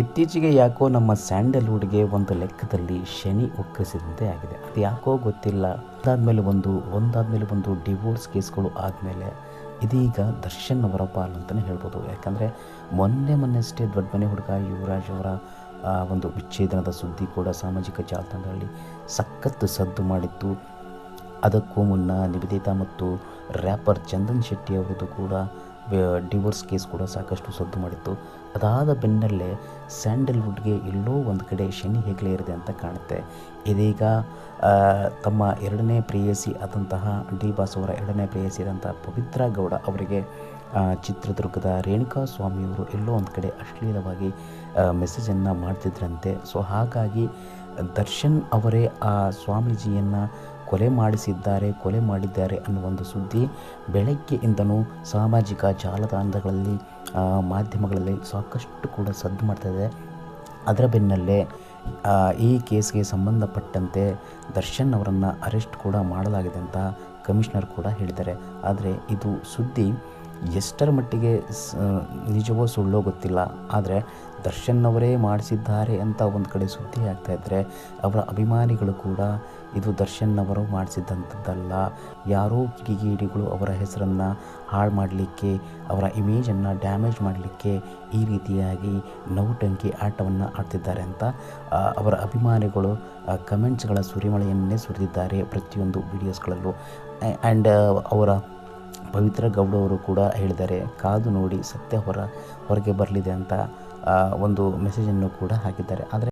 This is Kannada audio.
ಇತ್ತೀಚೆಗೆ ಯಾಕೋ ನಮ್ಮ ಸ್ಯಾಂಡಲ್ವುಡ್ಗೆ ಒಂದು ಲೆಕ್ಕದಲ್ಲಿ ಶನಿ ಒಕ್ಕರಿಸಿದಂತೆ ಆಗಿದೆ. ಅದು ಯಾಕೋ ಗೊತ್ತಿಲ್ಲ. ಒಂದಾದ್ಮೇಲೆ ಒಂದು ಡಿವೋರ್ಸ್ ಕೇಸ್ಗಳು ಆದಮೇಲೆ ಇದೀಗ ದರ್ಶನ್ ಅವರ ಪಾಲು ಅಂತಲೇ ಹೇಳ್ಬೋದು. ಯಾಕಂದರೆ ಮೊನ್ನೆಷ್ಟೇ ದೊಡ್ಡ ಮನೆ ಹುಡುಗ ಯುವರಾಜ್ ಅವರ ಒಂದು ವಿಚ್ಛೇದನದ ಸುದ್ದಿ ಕೂಡ ಸಾಮಾಜಿಕ ಜಾಲತಾಣಗಳಲ್ಲಿ ಸಖತ್ತು ಸದ್ದು ಮಾಡಿತ್ತು. ಅದಕ್ಕೂ ಮುನ್ನ ನಿವೇದಿತಾ ಮತ್ತು ರ್ಯಾಪರ್ ಚಂದನ್ ಶೆಟ್ಟಿ ಅವರದ್ದು ಕೂಡ ಡಿವೋರ್ಸ್ ಕೇಸ್ ಕೂಡ ಸಾಕಷ್ಟು ಸದ್ದು ಮಾಡಿತ್ತು. ಅದಾದ ಬೆನ್ನಲ್ಲೇ ಸ್ಯಾಂಡಲ್ವುಡ್ಗೆ ಎಲ್ಲೋ ಒಂದು ಕಡೆ ಶನಿ ಹೆಗಲೇ ಇರಿದೆ ಅಂತ ಕಾಣುತ್ತೆ. ಇದೀಗ ತಮ್ಮ ಎರಡನೇ ಪ್ರೇಯಸಿ ಆದಂತಹ ಡಿ ಬಾಸ್ ಅವರ ಎರಡನೇ ಪ್ರೇಯಸಿ ಆದಂತಹ ಪವಿತ್ರ ಗೌಡ ಅವರಿಗೆ ಚಿತ್ರದುರ್ಗದ ರೇಣುಕಾ ಸ್ವಾಮಿಯವರು ಎಲ್ಲೋ ಒಂದು ಕಡೆ ಅಶ್ಲೀಲವಾಗಿ ಮೆಸೇಜನ್ನು ಮಾಡ್ತಿದ್ರಂತೆ. ಸೊ ಹಾಗಾಗಿ ದರ್ಶನ್ ಅವರೇ ಆ ಸ್ವಾಮೀಜಿಯನ್ನು ಕೊಲೆ ಮಾಡಿದ್ದಾರೆ ಅನ್ನೋ ಒಂದು ಸುದ್ದಿ ಬೆಳಗ್ಗೆಯಿಂದನೂ ಸಾಮಾಜಿಕ ಜಾಲತಾಣಗಳಲ್ಲಿ ಮಾಧ್ಯಮಗಳಲ್ಲಿ ಸಾಕಷ್ಟು ಕೂಡ ಸದ್ದು ಮಾಡ್ತಾಯಿದೆ. ಅದರ ಬೆನ್ನಲ್ಲೇ ಈ ಕೇಸ್ಗೆ ಸಂಬಂಧಪಟ್ಟಂತೆ ದರ್ಶನ್ ಅವರನ್ನು ಅರೆಸ್ಟ್ ಕೂಡ ಮಾಡಲಾಗಿದೆ ಅಂತ ಕಮಿಷನರ್ ಕೂಡ ಹೇಳಿದ್ದಾರೆ. ಆದರೆ ಇದು ಸುದ್ದಿ ಎಷ್ಟರ ಮಟ್ಟಿಗೆ ನಿಜವೋ ಸುಳ್ಳೋ ಗೊತ್ತಿಲ್ಲ. ಆದರೆ ದರ್ಶನ್ ಅವರೇ ಮಾಡಿಸಿದ್ದಾರೆ ಅಂತ ಒಂದು ಕಡೆ ಸುದ್ದಿ ಆಗ್ತಾಯಿದ್ರೆ ಅವರ ಅಭಿಮಾನಿಗಳು ಕೂಡ ಇದು ದರ್ಶನ್ ಅವರು ಮಾಡಿಸಿದಂಥದ್ದಲ್ಲ, ಯಾರೋ ಕಿಡಿಗೇಡಿಗಳು ಅವರ ಹೆಸರನ್ನು ಹಾಳು ಮಾಡಲಿಕ್ಕೆ, ಅವರ ಇಮೇಜನ್ನು ಡ್ಯಾಮೇಜ್ ಮಾಡಲಿಕ್ಕೆ ಈ ರೀತಿಯಾಗಿ ನೌಟಂಕಿ ಆಟವನ್ನು ಆಡ್ತಿದ್ದಾರೆ ಅಂತ ಅವರ ಅಭಿಮಾನಿಗಳು ಕಮೆಂಟ್ಸ್ಗಳ ಸುರಿಮಳೆಯನ್ನೇ ಸುರಿದಿದ್ದಾರೆ ಪ್ರತಿಯೊಂದು ವಿಡಿಯೋಸ್ಗಳಲ್ಲೂ. ಆ್ಯಂಡ್ ಅವರ ಪವಿತ್ರ ಗೌಡ ಅವರು ಕೂಡ ಹೇಳಿದ್ದಾರೆ, ಕಾದು ನೋಡಿ ಸತ್ಯ ಹೊರಗೆ ಬರಲಿದೆ ಅಂತ ಒಂದು ಮೆಸೇಜನ್ನು ಕೂಡ ಹಾಕಿದ್ದಾರೆ. ಆದರೆ